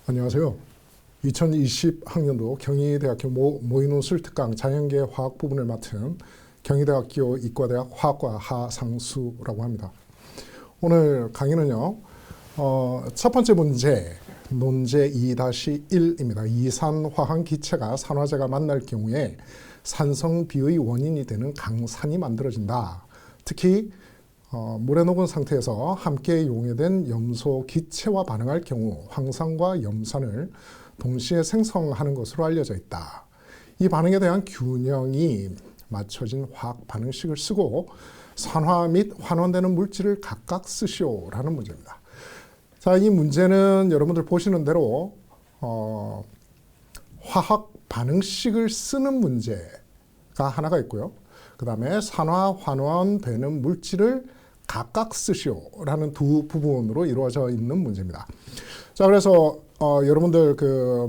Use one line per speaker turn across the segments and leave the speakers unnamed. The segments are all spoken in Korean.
안녕하세요. 2020 학년도 경희대학교 모의논술 특강 자연계 화학 부분을 맡은 경희대학교 이과대학 화학과 하상수라고 합니다. 오늘 강의는요, 첫 번째 문제, 논제 2-1입니다. 이산화황 기체가 산화제가 만날 경우에 산성비의 원인이 되는 강산이 만들어진다. 특히 물에 녹은 상태에서 함께 용해된 염소 기체와 반응할 경우 황산과 염산을 동시에 생성하는 것으로 알려져 있다. 이 반응에 대한 균형이 맞춰진 화학 반응식을 쓰고 산화 및 환원되는 물질을 각각 쓰시오라는 문제입니다. 자, 이 문제는 여러분들 보시는 대로 화학 반응식을 쓰는 문제가 하나가 있고요. 그 다음에 산화 환원되는 물질을 각각 쓰시오라는 두 부분으로 이루어져 있는 문제입니다. 자, 그래서 여러분들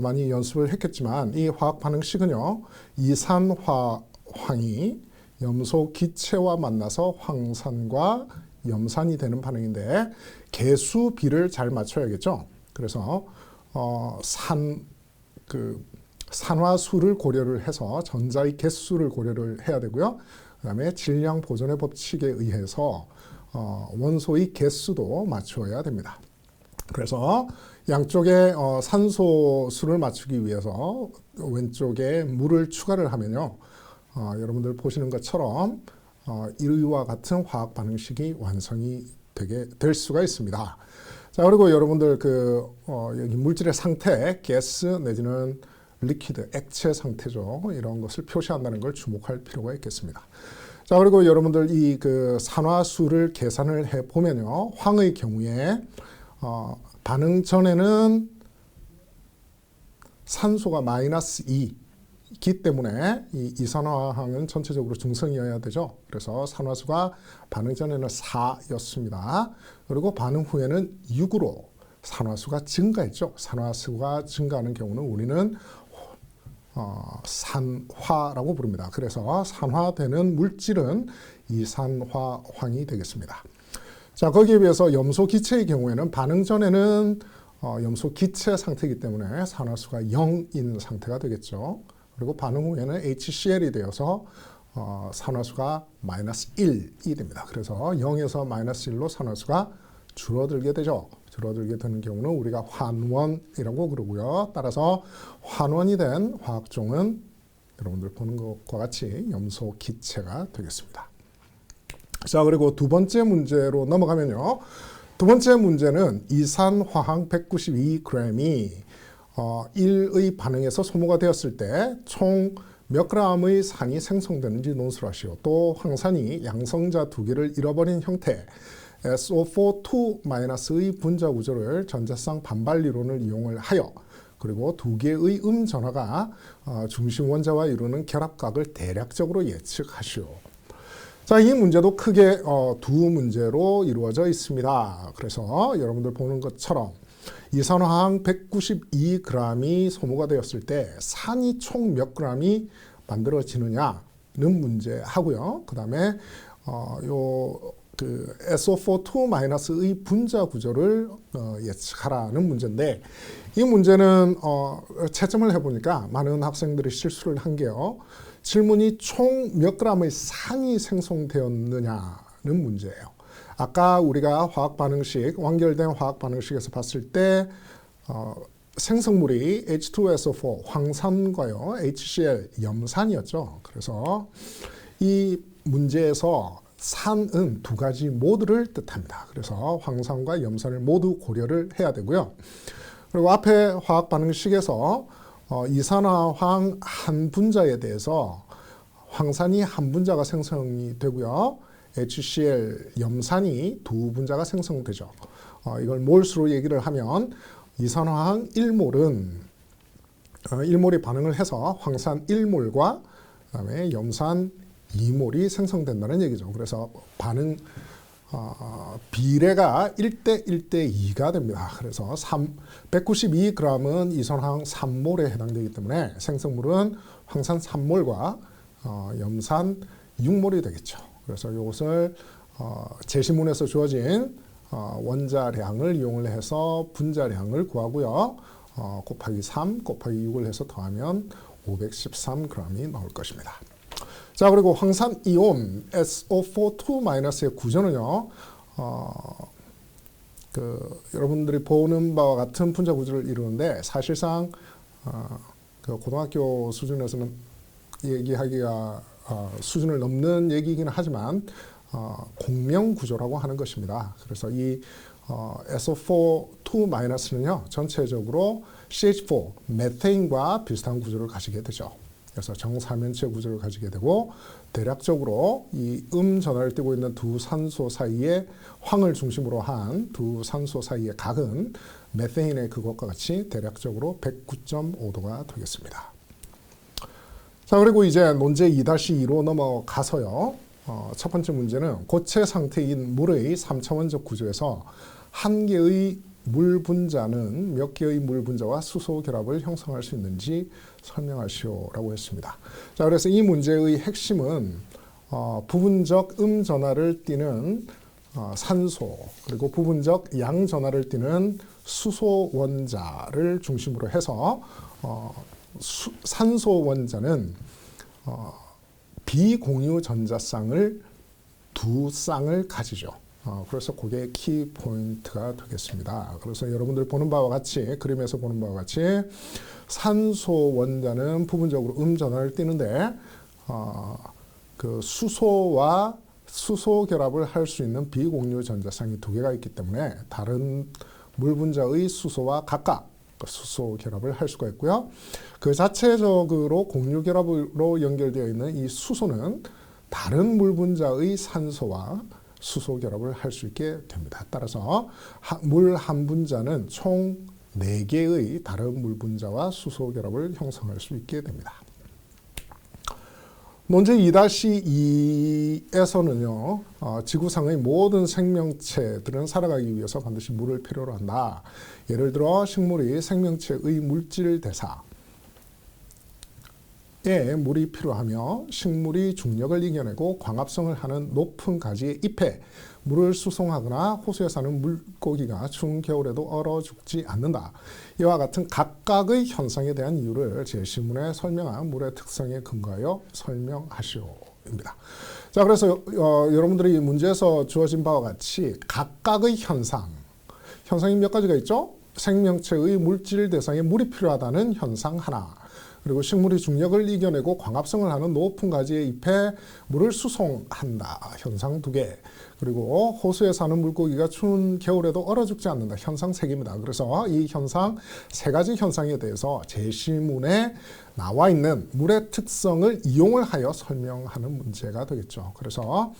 많이 연습을 했겠지만 이 화학 반응식은요, 이산화황이 염소 기체와 만나서 황산과 염산이 되는 반응인데 개수비를 잘 맞춰야겠죠. 그래서 산화수를 고려를 해서 전자의 개수를 고려를 해야 되고요. 그다음에 질량 보존의 법칙에 의해서 원소의 개수도 맞춰야 됩니다. 그래서 양쪽에 산소수를 맞추기 위해서 왼쪽에 물을 추가를 하면요, 여러분들 보시는 것처럼 이와 같은 화학 반응식이 완성이 될 수가 있습니다. 자, 그리고 여러분들 여기 물질의 상태, 가스 내지는 리퀴드, 액체 상태죠. 이런 것을 표시한다는 걸 주목할 필요가 있겠습니다. 자, 그리고 여러분들 이 산화수를 계산을 해 보면요, 황의 경우에 반응 전에는 산소가 -2기 때문에 이 이산화황은 전체적으로 중성이어야 되죠. 그래서 산화수가 반응 전에는 4였습니다. 그리고 반응 후에는 6으로 산화수가 증가했죠. 산화수가 증가하는 경우는 우리는 산화라고 부릅니다. 그래서 산화되는 물질은 이산화황이 되겠습니다. 자, 거기에 비해서 염소 기체의 경우에는 반응 전에는 염소 기체 상태이기 때문에 산화수가 0인 상태가 되겠죠. 그리고 반응 후에는 HCl이 되어서 산화수가 -1이 됩니다. 그래서 0에서 -1로 산화수가 줄어들게 되죠. 줄어들게 되는 경우는 우리가 환원이라고 그러고요. 따라서 환원이 된 화학종은 여러분들 보는 것과 같이 염소 기체가 되겠습니다. 자, 그리고 두 번째 문제로 넘어가면요. 두 번째 문제는 이산화황 192g이 1의 반응에서 소모가 되었을 때 총 몇 g의 산이 생성되는지 논술하시오. 또 황산이 양성자 두 개를 잃어버린 형태 SO4-2-의 분자 구조를 전자쌍 반발 이론을 이용을 하여 그리고 두 개의 전하가 중심 원자와 이루는 결합각을 대략적으로 예측하시오. 자, 이 문제도 크게 두 문제로 이루어져 있습니다. 그래서 여러분들 보는 것처럼 이산화황 192g이 소모가 되었을 때 산이 총 몇 g이 만들어지느냐는 문제 하고요. 그 다음에 SO4-2-의 분자 구조를 예측하라는 문제인데, 이 문제는 채점을 해보니까 많은 학생들이 실수를 한 게요, 질문이 총 몇 g의 산이 생성되었느냐는 문제예요. 아까 우리가 화학 반응식, 완결된 화학 반응식에서 봤을 때 생성물이 H2SO4 황산과요, HCl 염산이었죠. 그래서 이 문제에서 산은 두 가지 모두를 뜻합니다. 그래서 황산과 염산을 모두 고려를 해야 되고요. 그리고 앞에 화학 반응식에서 이산화황 한 분자에 대해서 황산이 한 분자가 생성이 되고요, HCl 염산이 두 분자가 생성되죠. 이걸 몰수로 얘기를 하면 이산화황 1몰이 반응을 해서 황산 1몰과 그다음에 염산 2몰이 생성된다는 얘기죠. 그래서 반응 비례가 1:1:2가 됩니다. 그래서 192g은 이산화황 3몰에 해당되기 때문에 생성물은 황산 3몰과 염산 6몰이 되겠죠. 그래서 이것을 제시문에서 주어진 원자량을 이용을 해서 분자량을 구하고요. 곱하기 3 곱하기 6을 해서 더하면 513g이 나올 것입니다. 자, 그리고 황산 이온 SO4 2-의 구조는요. 여러분들이 보는 바와 같은 분자 구조를 이루는데 사실상 그 고등학교 수준에서는 얘기하기가 수준을 넘는 얘기이긴 하지만 공명 구조라고 하는 것입니다. 그래서 이 SO4 2-는요 전체적으로 CH4 메테인과 비슷한 구조를 가지게 되죠. 그래서 정사면체 구조를 가지게 되고 대략적으로 이 전하를 띠고 있는 두 산소 사이에 황을 중심으로 한 두 산소 사이의 각은 메테인의 그것과 같이 대략적으로 109.5도가 되겠습니다. 자, 그리고 이제 논제 2-2로 넘어가서요. 첫 번째 문제는 고체 상태인 물의 3차원적 구조에서 한 개의 물 분자는 몇 개의 물 분자와 수소 결합을 형성할 수 있는지 설명하시오라고 했습니다. 자, 그래서 이 문제의 핵심은 부분적 전하를 띠는 산소 그리고 부분적 양 전하를 띠는 수소 원자를 중심으로 해서 산소 원자는 비공유 전자쌍을 두 쌍을 가지죠. 그래서 그게 키 포인트가 되겠습니다. 그래서 여러분들 보는 바와 같이 그림에서 보는 바와 같이 산소 원자는 부분적으로 전하를 띠는데 그 수소와 수소 결합을 할 수 있는 비공유 전자쌍이 두 개가 있기 때문에 다른 물 분자의 수소와 각각 수소 결합을 할 수가 있고요. 그 자체적으로 공유 결합으로 연결되어 있는 이 수소는 다른 물 분자의 산소와 수소 결합을 할 수 있게 됩니다. 따라서 물 한 분자는 총 4개의 다른 물 분자와 수소 결합을 형성할 수 있게 됩니다. 문제 2-2에서는요. 지구상의 모든 생명체들은 살아가기 위해서 반드시 물을 필요로 한다. 예를 들어 식물이 생명체의 물질 대사에 물이 필요하며 식물이 중력을 이겨내고 광합성을 하는 높은 가지의 잎에 물을 수송하거나 호수에 사는 물고기가 추운 겨울에도 얼어 죽지 않는다. 이와 같은 각각의 현상에 대한 이유를 제시문에 설명한 물의 특성에 근거하여 설명하시오입니다. 자, 그래서 여러분들이 문제에서 주어진 바와 같이 각각의 현상이 몇 가지가 있죠? 생명체의 물질 대상에 물이 필요하다는 현상 하나, 그리고 식물이 중력을 이겨내고 광합성을 하는 높은 가지의 잎에 물을 수송한다. 현상 2개. 그리고 호수에 사는 물고기가 추운 겨울에도 얼어 죽지 않는다. 현상 3개입니다. 그래서 이 현상 3가지 현상에 대해서 제시문에 나와 있는 물의 특성을 이용을 하여 설명하는 문제가 되겠죠. 그래서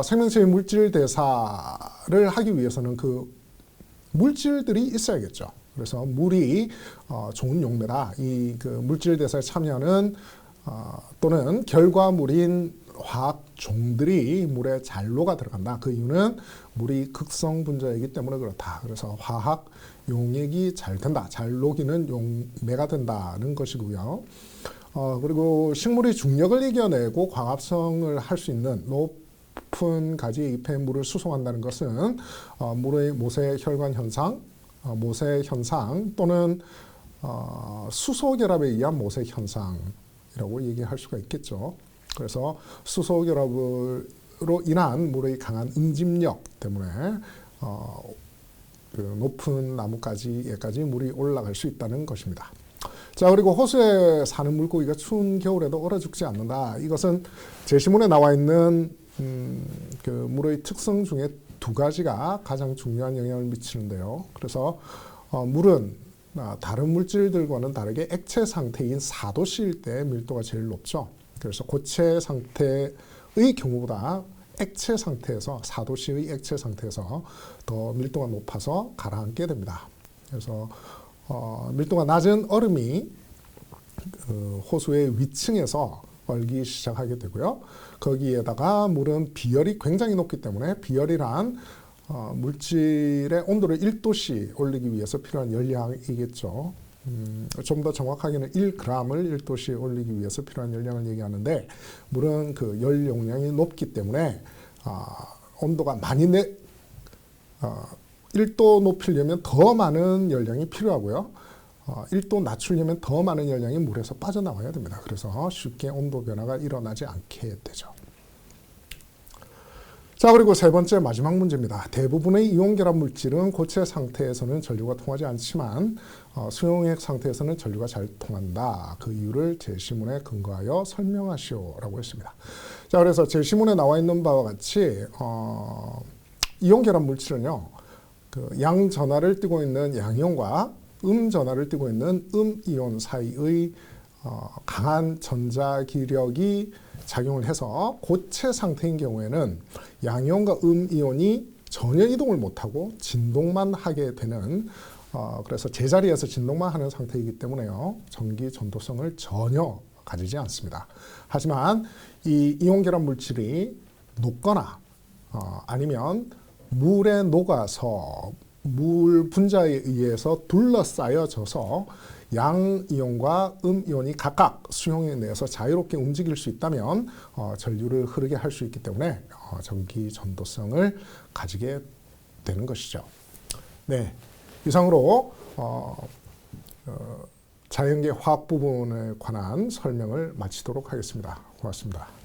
생명체의 물질 대사를 하기 위해서는 그 물질들이 있어야겠죠. 그래서 물이 좋은 용매다. 이 그 물질 대사에 참여하는 또는 결과물인 화학 종들이 물에 잘 녹아 들어간다. 그 이유는 물이 극성 분자이기 때문에 그렇다. 그래서 화학 용액이 잘 된다. 잘 녹이는 용매가 된다는 것이고요. 그리고 식물이 중력을 이겨내고 광합성을 할 수 있는 높은 가지의 잎에 물을 수송한다는 것은 물의 모세 혈관 현상, 모세 현상 또는 수소 결합에 의한 모세 현상이라고 얘기할 수가 있겠죠. 그래서 수소 결합으로 인한 물의 강한 응집력 때문에 그 높은 나뭇가지에까지 물이 올라갈 수 있다는 것입니다. 자, 그리고 호수에 사는 물고기가 추운 겨울에도 얼어 죽지 않는다. 이것은 제시문에 나와 있는 그 물의 특성 중에 2가지가 가장 중요한 영향을 미치는데요. 그래서 물은 다른 물질들과는 다르게 액체 상태인 4도씨일 때 밀도가 제일 높죠. 그래서 고체 상태의 경우보다 액체 상태에서 4도씨의 액체 상태에서 더 밀도가 높아서 가라앉게 됩니다. 그래서 밀도가 낮은 얼음이 호수의 위층에서 얼기 시작하게 되고요. 거기에다가 물은 비열이 굉장히 높기 때문에 비열이란 물질의 온도를 1도씨 올리기 위해서 필요한 열량이겠죠. 좀 더 정확하게는 1g을 1도씨 올리기 위해서 필요한 열량을 얘기하는데 물은 그 열 용량이 높기 때문에 온도가 많이 1도 높이려면 더 많은 열량이 필요하고요. 1도 낮추려면 더 많은 열량이 물에서 빠져나와야 됩니다. 그래서 쉽게 온도 변화가 일어나지 않게 되죠. 자, 그리고 세 번째 마지막 문제입니다. 대부분의 이온 결합 물질은 고체 상태에서는 전류가 통하지 않지만 수용액 상태에서는 전류가 잘 통한다. 그 이유를 제시문에 근거하여 설명하시오라고 했습니다. 자, 그래서 제시문에 나와 있는 바와 같이 이온 결합 물질은요, 그 양전하를 띠고 있는 양이온과 음전하를 띠고 있는 음이온 사이의 강한 전자기력이 작용을 해서 고체 상태인 경우에는 양이온과 음이온이 전혀 이동을 못하고 진동만 하게 되는 그래서 제자리에서 진동만 하는 상태이기 때문에요. 전기 전도성을 전혀 가지지 않습니다. 하지만 이 이온 결합 물질이 녹거나 아니면 물에 녹아서 물 분자에 의해서 둘러싸여져서 양이온과 음이온이 각각 수용액 내에서 자유롭게 움직일 수 있다면 전류를 흐르게 할 수 있기 때문에 전기 전도성을 가지게 되는 것이죠. 네, 이상으로 자연계 화학 부분에 관한 설명을 마치도록 하겠습니다. 고맙습니다.